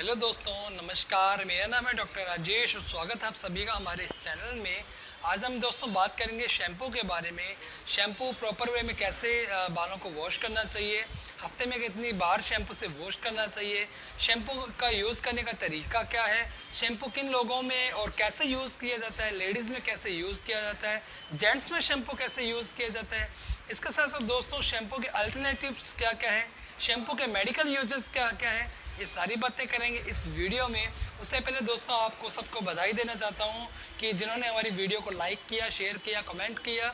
Hello दोस्तों, नमस्कार। मेरा नाम है डॉक्टर राजेश और स्वागत है आप सभी का हमारे इस चैनल में। आज हम दोस्तों बात करेंगे शैम्पू के बारे में। शैम्पू प्रॉपर वे में कैसे बालों को वॉश करना चाहिए, हफ्ते में कितनी बार शैम्पू से वॉश करना चाहिए, शैम्पू का यूज़ करने का तरीका क्या है, शैम्पू किन लोगों में और कैसे यूज़ किया जाता है, लेडीज़ में कैसे यूज़ किया जाता है, जेंट्स में शैम्पू कैसे यूज़ किया जाता है। इसके साथ साथ दोस्तों शैम्पू के अल्टरनेटिव्स क्या क्या हैं, शैम्पू के मेडिकल यूजेस क्या क्या हैं, ये सारी बातें करेंगे इस वीडियो में। उससे पहले दोस्तों आपको सबको बधाई देना चाहता हूँ कि जिन्होंने हमारी वीडियो को लाइक किया, शेयर किया, कमेंट किया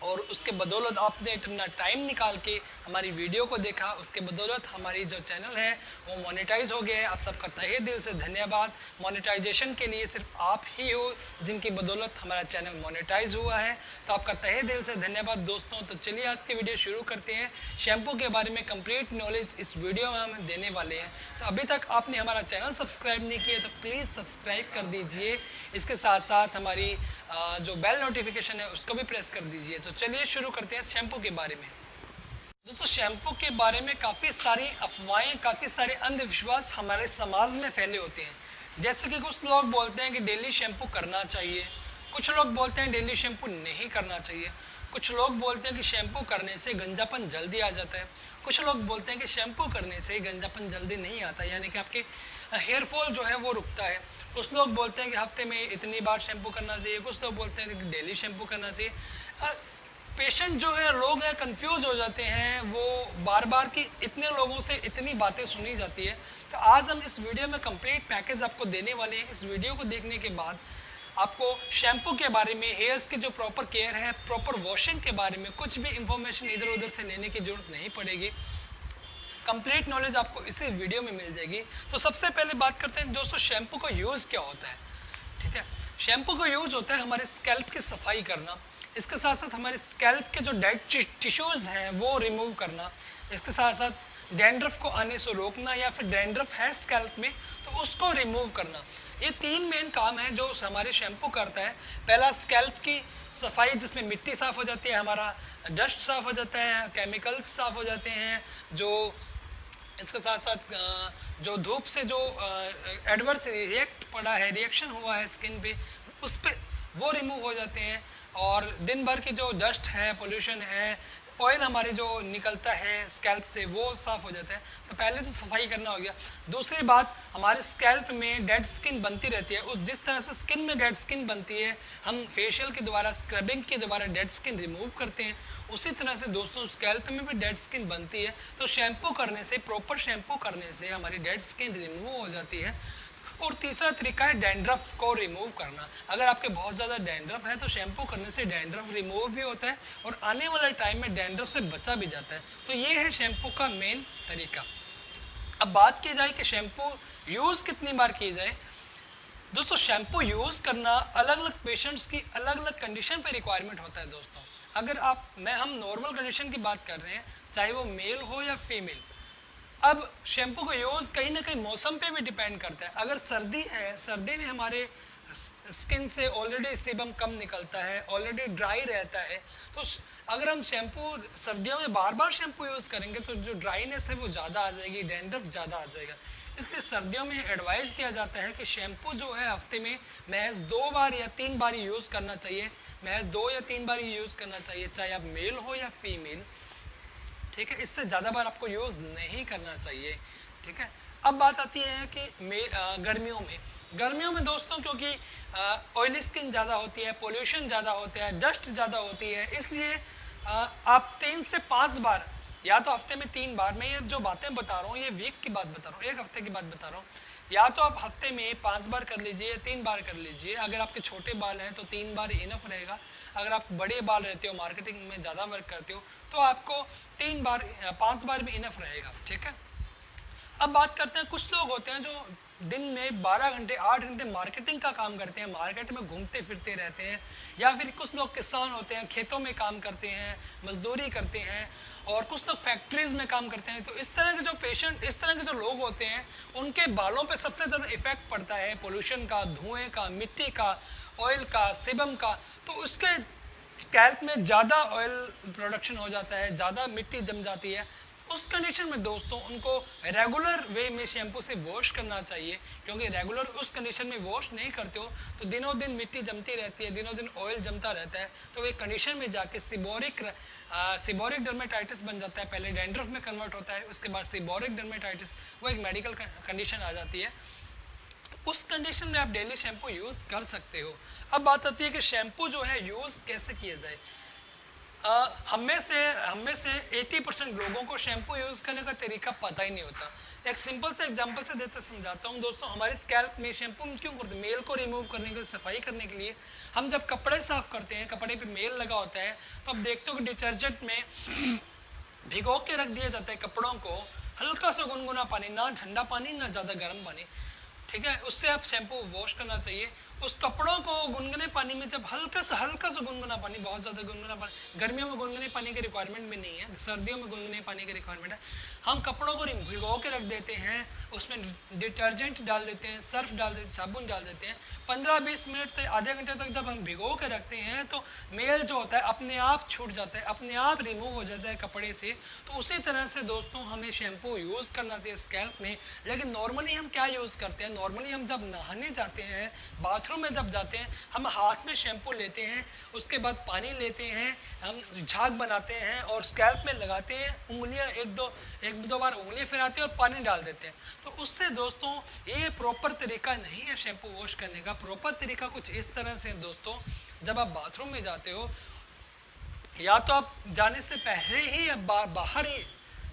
और उसके बदौलत आपने इतना टाइम निकाल के हमारी वीडियो को देखा। उसके बदौलत हमारी जो चैनल है वो मोनेटाइज हो गया है। आप सबका तहे दिल से धन्यवाद। मोनेटाइजेशन के लिए सिर्फ आप ही हो जिनकी बदौलत हमारा चैनल मोनेटाइज हुआ है, तो आपका तहे दिल से धन्यवाद दोस्तों। तो चलिए आज की वीडियो शुरू करते हैं। शैम्पू के बारे में कंप्लीट नॉलेज इस वीडियो में हम देने वाले हैं। तो अभी तक आपने हमारा चैनल सब्सक्राइब नहीं किया तो प्लीज़ सब्सक्राइब कर दीजिए। इसके साथ साथ हमारी जो बेल नोटिफिकेशन है उसको भी प्रेस कर दीजिए। तो चलिए शुरू करते हैं शैम्पू के बारे में। दोस्तों शैम्पू के बारे में काफ़ी सारी अफवाहें, काफ़ी सारे अंधविश्वास हमारे समाज में फैले होते हैं। जैसे कि कुछ लोग बोलते हैं कि डेली शैम्पू करना चाहिए, कुछ लोग बोलते हैं डेली शैम्पू नहीं करना चाहिए, कुछ लोग बोलते हैं कि शैम्पू करने से गंजापन जल्दी आ जाता है, कुछ लोग बोलते हैं कि शैम्पू करने से गंजापन जल्दी नहीं आता, यानी कि आपके हेयर फॉल जो है वो रुकता है। कुछ लोग बोलते हैं कि हफ्ते में इतनी बार शैम्पू करना चाहिए, कुछ लोग बोलते हैं कि डेली शैम्पू करना चाहिए। पेशेंट जो है, लोग हैं, कंफ्यूज हो जाते हैं। वो बार बार की इतने लोगों से इतनी बातें सुनी जाती है। तो आज हम इस वीडियो में कंप्लीट पैकेज आपको देने वाले हैं। इस वीडियो को देखने के बाद आपको शैम्पू के बारे में, हेयर्स की जो प्रॉपर केयर है, प्रॉपर वॉशिंग के बारे में कुछ भी इंफॉर्मेशन इधर उधर से लेने की जरूरत नहीं पड़ेगी। कंप्लीट नॉलेज आपको इसी वीडियो में मिल जाएगी। तो सबसे पहले बात करते हैं दोस्तों शैम्पू का यूज़ क्या होता है। ठीक है, शैम्पू का यूज़ होता है हमारे स्कैल्प की सफाई करना। इसके साथ साथ हमारे स्कैल्प के जो डेड टिश्यूज़ हैं वो रिमूव करना। इसके साथ साथ डैंड्रफ को आने से रोकना, या फिर डैंड्रफ है स्कैल्प में तो उसको रिमूव करना। ये तीन मेन काम है जो हमारे शैम्पू करता है। पहला स्कैल्प की सफाई, जिसमें मिट्टी साफ़ हो जाती है, हमारा डस्ट साफ़ हो जाता है, केमिकल्स साफ़ हो जाते हैं। जो इसके साथ साथ जो धूप से जो एडवर्स रिएक्शन हुआ है स्किन पे, उस पर वो रिमूव हो जाते हैं। और दिन भर की जो डस्ट है, पोल्यूशन है, ऑयल हमारे जो निकलता है स्कैल्प से, वो साफ़ हो जाता है। तो पहले तो सफाई करना हो गया। दूसरी बात, हमारे स्कैल्प में डेड स्किन बनती रहती है। उस जिस तरह से स्किन में डेड स्किन बनती है, हम फेशियल के द्वारा, स्क्रबिंग के द्वारा डेड स्किन रिमूव करते हैं, उसी तरह से दोस्तों स्कैल्प में भी डेड स्किन बनती है। तो शैम्पू करने से, प्रॉपर शैम्पू करने से हमारी डेड स्किन रिमूव हो जाती है। और तीसरा तरीका है डैंड्रफ को रिमूव करना। अगर आपके बहुत ज़्यादा डैंड्रफ है तो शैम्पू करने से डैंड्रफ रिमूव भी होता है और आने वाले टाइम में डैंड्रफ से बचा भी जाता है। तो ये है शैम्पू का मेन तरीका। अब बात की जाए कि शैम्पू यूज़ कितनी बार की जाए। दोस्तों शैम्पू यूज़ करना अलग अलग पेशेंट्स की अलग अलग कंडीशन पे रिक्वायरमेंट होता है दोस्तों। अगर हम नॉर्मल कंडीशन की बात कर रहे हैं, चाहे वो मेल हो या फीमेल। अब शैम्पू का यूज़ कहीं ना कहीं मौसम पे भी डिपेंड करता है। अगर सर्दी है, सर्दी में हमारे स्किन से ऑलरेडी सेबम कम निकलता है, ऑलरेडी ड्राई रहता है, तो अगर हम शैम्पू सर्दियों में बार बार शैम्पू यूज़ करेंगे तो जो ड्राइनेस है वो ज़्यादा आ जाएगी, डैंड्रफ ज़्यादा आ जाएगा। इसलिए सर्दियों में एडवाइस किया जाता है कि शैम्पू जो है हफ्ते में महज 2 बार या 3 बार यूज़ करना चाहिए। महज 2 या 3 बार ही यूज़ करना चाहिए, चाहे आप मेल हो या फीमेल। ठीक है, इससे ज़्यादा बार आपको यूज़ नहीं करना चाहिए। ठीक है, अब बात आती है कि गर्मियों में दोस्तों, क्योंकि ऑयली स्किन ज़्यादा होती है, पोल्यूशन ज़्यादा होता है, डस्ट ज़्यादा होती है, इसलिए आप 3 से 5 बार, या तो हफ्ते में 3 बार, मैं ये जो बातें बता रहा हूँ ये वीक की बात बता रहा हूँ, 1 हफ्ते की बात बता रहा हूँ, या तो आप हफ्ते में 5 बार कर लीजिए, 3 बार कर लीजिए। अगर आपके छोटे बाल हैं तो 3 बार इनफ रहेगा। अगर आप बड़े बाल रहते हो, मार्केटिंग में ज़्यादा वर्क करते हो, तो आपको 3 बार 5 बार भी इनफ रहेगा। ठीक है, अब बात करते हैं, कुछ लोग होते हैं जो दिन में 12 घंटे 8 घंटे मार्केटिंग का काम करते हैं, मार्केट में घूमते फिरते रहते हैं। या फिर कुछ लोग किसान होते हैं, खेतों में काम करते हैं, मजदूरी करते हैं, और कुछ लोग फैक्ट्रीज में काम करते हैं। तो इस तरह के जो पेशेंट, इस तरह के जो लोग होते हैं, उनके बालों पे सबसे ज़्यादा इफेक्ट पड़ता है पोल्यूशन का, धुएँ का, मिट्टी का, ऑयल का, सेबम का। तो उसके स्कैल्प में ज़्यादा ऑयल प्रोडक्शन हो जाता है, ज़्यादा मिट्टी जम जाती है। उस कंडीशन में दोस्तों उनको रेगुलर वे में शैम्पू से वॉश करना चाहिए, क्योंकि रेगुलर उस कंडीशन में वॉश नहीं करते हो तो दिनों दिन मिट्टी जमती रहती है, दिनों दिन ऑयल जमता रहता है, तो वे कंडीशन में जाके सीबोरिक डर्मेटाइटिस बन जाता है। पहले डैंड्रफ में कन्वर्ट होता है, उसके बाद सीबोरिक डर्मेटाइटिस, वो एक मेडिकल कंडीशन आ जाती है। उस कंडीशन में आप डेली शैम्पू यूज़ कर सकते हो। अब बात आती है कि शैम्पू जो है यूज़ कैसे किया जाए। हम में से 80% लोगों को शैम्पू यूज़ करने का तरीका पता ही नहीं होता। एक सिंपल से एग्जांपल से देते समझाता हूँ दोस्तों। हमारे स्कैल्प में शैम्पू हम क्यों करते हैं? मेल को रिमूव करने के लिए, सफाई करने के लिए। हम जब कपड़े साफ करते हैं, कपड़े पे मेल लगा होता है, तो आप देखते हो कि डिटर्जेंट में भिगो के रख दिया जाता है कपड़ों को, हल्का सा गुनगुना पानी, ना ठंडा पानी ना ज़्यादा गर्म पानी, ठीक है, उससे आप शैम्पू वॉश करना चाहिए। उस कपड़ों को गुनगुने पानी में जब हल्का सा गुनगुना पानी, बहुत ज़्यादा गुनगुना पानी, गर्मियों में गुनगुने पानी की रिक्वायरमेंट भी नहीं है, सर्दियों में गुनगुने पानी की रिक्वायरमेंट है। हम कपड़ों को भिगो के रख देते हैं, उसमें डिटर्जेंट डाल देते हैं, सर्फ डाल देते हैं, साबुन डाल देते हैं। 15-20 मिनट तक, आधे घंटे तक जब हम भिगो के रखते हैं तो मेल जो होता है अपने आप छूट जाता है, अपने आप रिमूव हो जाता है कपड़े से। तो उसी तरह से दोस्तों हमें शैम्पू यूज़ करना चाहिए स्कैल्प में। लेकिन नॉर्मली हम क्या यूज़ करते हैं? नॉर्मली हम जब नहाने जाते हैं, बाथरूम में जब जाते हैं, हम हाथ में शैम्पू लेते हैं, उसके बाद पानी लेते हैं, हम झाग बनाते हैं और स्कैल्प में लगाते हैं, उंगलियां एक दो बार उंगलियां फिराते हैं और पानी डाल देते हैं। तो उससे दोस्तों ये प्रॉपर तरीका नहीं है शैम्पू वॉश करने का। प्रॉपर तरीका कुछ इस तरह से है दोस्तों, जब आप बाथरूम में जाते हो, या तो आप जाने से पहले ही बाहर ही,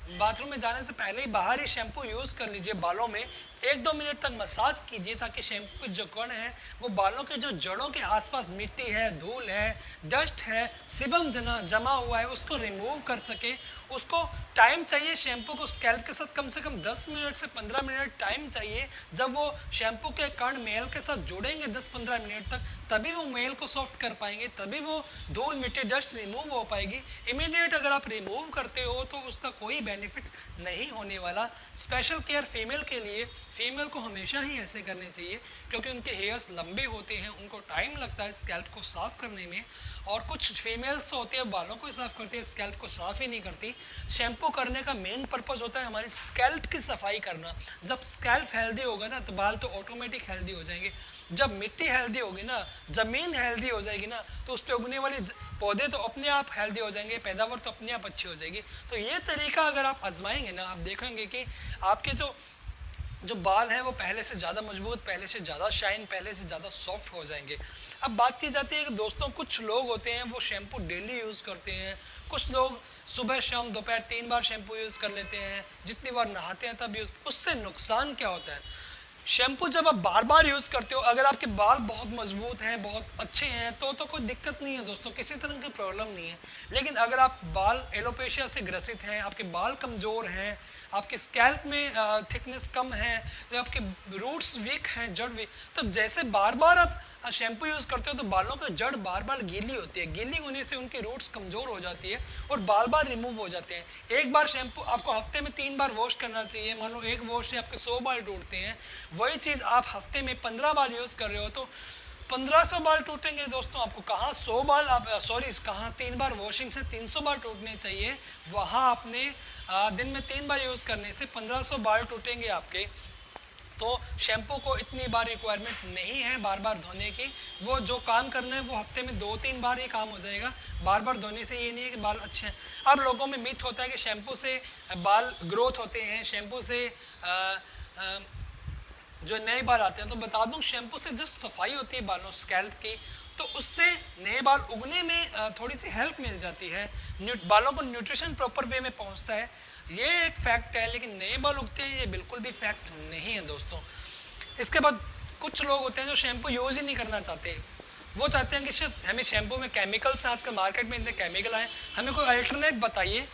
बाथरूम में जाने से पहले ही बाहर ही शैम्पू यूज़ कर लीजिए। बालों में 1-2 मिनट तक मसाज कीजिए, ताकि शैम्पू के जो कण है वो बालों के जो जड़ों के आसपास मिट्टी है, धूल है, डस्ट है, सिबम जमा हुआ है, उसको रिमूव कर सके। उसको टाइम चाहिए शैम्पू को स्कैल्प के साथ कम से कम 10 मिनट से 15 मिनट टाइम चाहिए। जब वो शैम्पू के कण मेल के साथ जुड़ेंगे 10-15 मिनट तक, तभी वो मेल को सॉफ्ट कर पाएंगे, तभी वो धूल मिट्टी डस्ट रिमूव हो पाएगी। इमीडिएट अगर आप रिमूव करते हो तो उसका कोई बेनिफिट नहीं होने वाला। स्पेशल केयर फीमेल के लिए, फीमेल को हमेशा ही ऐसे करने चाहिए, क्योंकि उनके हेयर्स लंबे होते हैं, उनको टाइम लगता है स्कैल्प को साफ़ करने में। और कुछ फीमेल्स होती है बालों को साफ़ करती है, स्कैल्प को साफ़ ही नहीं करती। शैम्पू करने का मेन पर्पस होता है हमारी स्कैल्प की सफाई करना। जब स्कैल्प हेल्दी होगा ना, तो बाल तो ऑटोमेटिक हेल्दी हो जाएंगे। जब मिट्टी हेल्दी होगी ना, ज़मीन हेल्दी हो जाएगी ना, तो उस पर उगने वाले पौधे तो अपने आप हेल्दी हो जाएंगे, पैदावार तो अपने आप अच्छी हो जाएगी। तो ये तरीका अगर आप आजमाएंगे ना, आप देखेंगे कि आपके जो बाल हैं वो पहले से ज़्यादा मजबूत, पहले से ज़्यादा शाइन, पहले से ज़्यादा सॉफ्ट हो जाएंगे। अब बात की जाती है कि दोस्तों कुछ लोग होते हैं वो शैम्पू डेली यूज़ करते हैं, कुछ लोग सुबह शाम दोपहर 3 बार शैम्पू यूज़ कर लेते हैं, जितनी बार नहाते हैं तब यूज़। उससे नुकसान क्या होता है? शैम्पू जब आप बार बार यूज़ करते हो, अगर आपके बाल बहुत मजबूत हैं, बहुत अच्छे हैं, तो कोई दिक्कत नहीं है दोस्तों, किसी तरह की प्रॉब्लम नहीं है। लेकिन अगर आप बाल एलोपेशिया से ग्रसित हैं, आपके बाल कमज़ोर हैं, आपके स्कैल्प में थिकनेस कम है, तो आपके रूट्स वीक हैं, जड़ वीक, तो जैसे बार बार आप शैम्पू यूज़ करते हो तो बालों की जड़ बार बार गीली होती है। गीली होने से उनकी रूट्स कमज़ोर हो जाती है और बार बार रिमूव हो जाते हैं। एक बार शैम्पू आपको हफ्ते में 3 बार वॉश करना चाहिए। मान लो एक वॉश से आपके 100 बाल टूटते हैं, वही चीज़ आप हफ्ते में 15 बार यूज़ कर रहे हो तो 1500 बाल टूटेंगे दोस्तों। आपको कहाँ 100 बाल, आप कहाँ 3 बार वॉशिंग से 300 बाल टूटने चाहिए, वहाँ आपने दिन में 3 बार यूज़ करने से 1500 बाल टूटेंगे आपके। तो शैम्पू को इतनी बार रिक्वायरमेंट नहीं है बार बार धोने की। वो जो काम करना है वो हफ्ते में 2-3 बार ही काम हो जाएगा। बार बार धोने से ये नहीं है कि बाल अच्छे हैं। अब लोगों में मिथ होता है कि शैम्पू से बाल ग्रोथ होते हैं, शैम्पू से जो नए बाल आते हैं। तो बता दूं, शैम्पू से जो सफाई होती है बालों स्कैल्प की, तो उससे नए बाल उगने में थोड़ी सी हेल्प मिल जाती है, बालों को न्यूट्रिशन प्रॉपर वे में पहुंचता है। ये एक फैक्ट है, लेकिन नए बाल उगते हैं ये बिल्कुल भी फैक्ट नहीं है दोस्तों। इसके बाद कुछ लोग होते हैं जो शैम्पू यूज़ ही नहीं करना चाहते। वो चाहते हैं कि हमें शैम्पू में केमिकल्स, आजकल मार्केट में इतने केमिकल आए, हमें कोई अल्टरनेट बताइए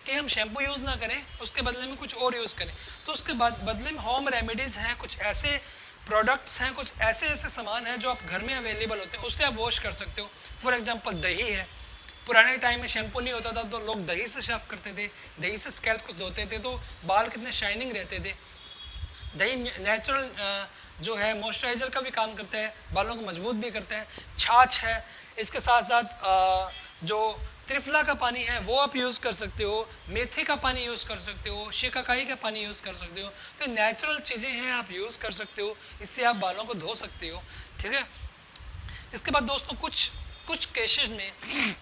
कि हम शैम्पू यूज़ ना करें, उसके बदले में कुछ और यूज़ करें। तो उसके बाद बदले में होम रेमेडीज़ हैं, कुछ ऐसे प्रोडक्ट्स हैं, कुछ ऐसे सामान हैं जो आप घर में अवेलेबल होते हैं, उससे आप वॉश कर सकते हो। फॉर एग्जांपल दही है। पुराने टाइम में शैम्पू नहीं होता था तो लोग दही से साफ करते थे, दही से स्कैल्प को धोते थे, तो बाल कितने शाइनिंग रहते थे। दही नेचुरल जो है मॉइस्चराइजर का भी काम करता है, बालों को मजबूत भी करता है। छाछ है, इसके साथ साथ जो त्रिफला का पानी है वो आप यूज़ कर सकते हो, मेथी का पानी यूज़ कर सकते हो, शिकाकाई का पानी यूज़ कर सकते हो। तो नेचुरल चीज़ें हैं, आप यूज़ कर सकते हो, इससे आप बालों को धो सकते हो। ठीक है, इसके बाद दोस्तों कुछ कुछ केसेस में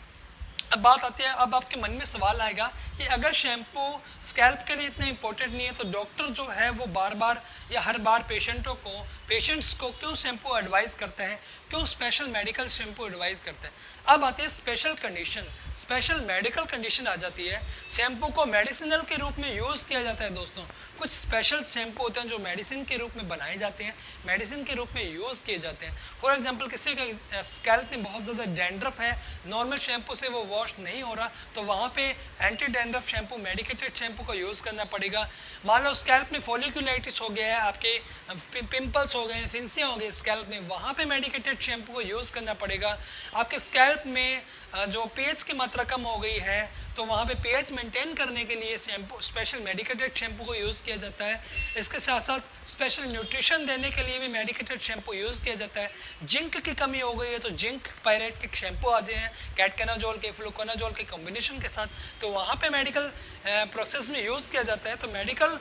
अब बात आती है, अब आपके मन में सवाल आएगा कि अगर शैम्पू स्कैल्प के लिए इतना इंपॉर्टेंट नहीं है तो डॉक्टर जो है वो बार बार या हर बार पेशेंट्स को क्यों शैम्पू एडवाइस करते हैं, क्यों स्पेशल मेडिकल शैम्पू एडवाइस करते हैं। अब आती है special condition, special medical condition आ जाती है। शैम्पू को मेडिसिनल के रूप में यूज़ किया जाता है दोस्तों। कुछ स्पेशल शैम्पू होते हैं जो मेडिसिन के रूप में बनाए जाते हैं, मेडिसिन के रूप में यूज़ किए जाते हैं। फॉर एग्जांपल किसी का स्कैल्प में बहुत ज़्यादा डैंड्रफ है, नॉर्मल शैम्पू से वो वॉश नहीं हो रहा, तो वहाँ पे anti dandruff shampoo, medicated shampoo का यूज़ करना पड़ेगा। मान लो स्कैल्प में फॉलिकुलाइटिस हो गया है, आपके पिंपल्स हो गए, फिंसियाँ हो गई स्कैल्प में, वहाँ पे मेडिकेटेड शैम्पू को यूज़ करना पड़ेगा। आपके स्कैल्प में जो पीएच की मात्रा कम हो गई है तो वहाँ पे पीएच मेंटेन करने के लिए शैम्पू, स्पेशल मेडिकेटेड शैम्पू को यूज़ किया जाता है। इसके साथ साथ स्पेशल न्यूट्रिशन देने के लिए भी मेडिकेटेड शैम्पू यूज़ किया जाता है। जिंक की कमी हो गई है तो जिंक पायरेट के शैम्पू आ जाए हैं कैटकनाजोल के, फ्लूकोनाजोल के कॉम्बिनेशन के साथ, तो वहाँ पे मेडिकल प्रोसेस में यूज़ किया जाता है। तो मेडिकल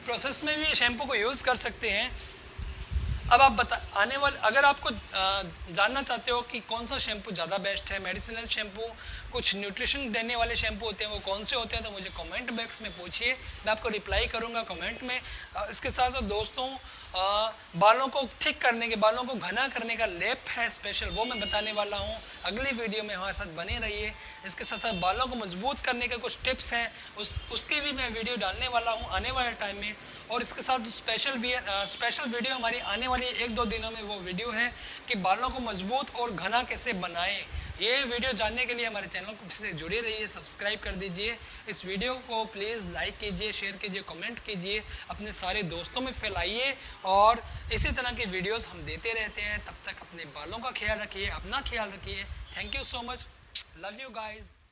प्रोसेस में भी शैम्पू को यूज़ कर सकते हैं। अब आप आने वाले अगर आपको जानना चाहते हो कि कौन सा शैम्पू ज़्यादा बेस्ट है, मेडिसिनल शैम्पू, कुछ न्यूट्रिशन देने वाले शैम्पू होते हैं, वो कौन से होते हैं, तो मुझे कमेंट बॉक्स में पूछिए, मैं आपको रिप्लाई करूंगा कमेंट में। इसके साथ साथ दोस्तों बालों को ठीक करने के, बालों को घना करने का लेप है स्पेशल, वो मैं बताने वाला हूँ। अगली वीडियो में हमारे साथ बने रहिए। इसके साथ साथ बालों को मजबूत करने के कुछ टिप्स हैं, उसकी भी मैं वीडियो डालने वाला हूँ आने वाले टाइम में। और इसके साथ स्पेशल वीडियो हमारी आने वाली 1-2 दिनों में वो वीडियो है कि बालों को मजबूत और घना कैसे बनाएं। ये वीडियो जानने के लिए हमारे चैनल को से जुड़े रहिए, सब्सक्राइब कर दीजिए। इस वीडियो को प्लीज़ लाइक कीजिए, शेयर कीजिए, कमेंट कीजिए, अपने सारे दोस्तों में फैलाइए। और इसी तरह के वीडियोस हम देते रहते हैं। तब तक अपने बालों का ख्याल रखिए, अपना ख्याल रखिए। Thank you so much, love you guys.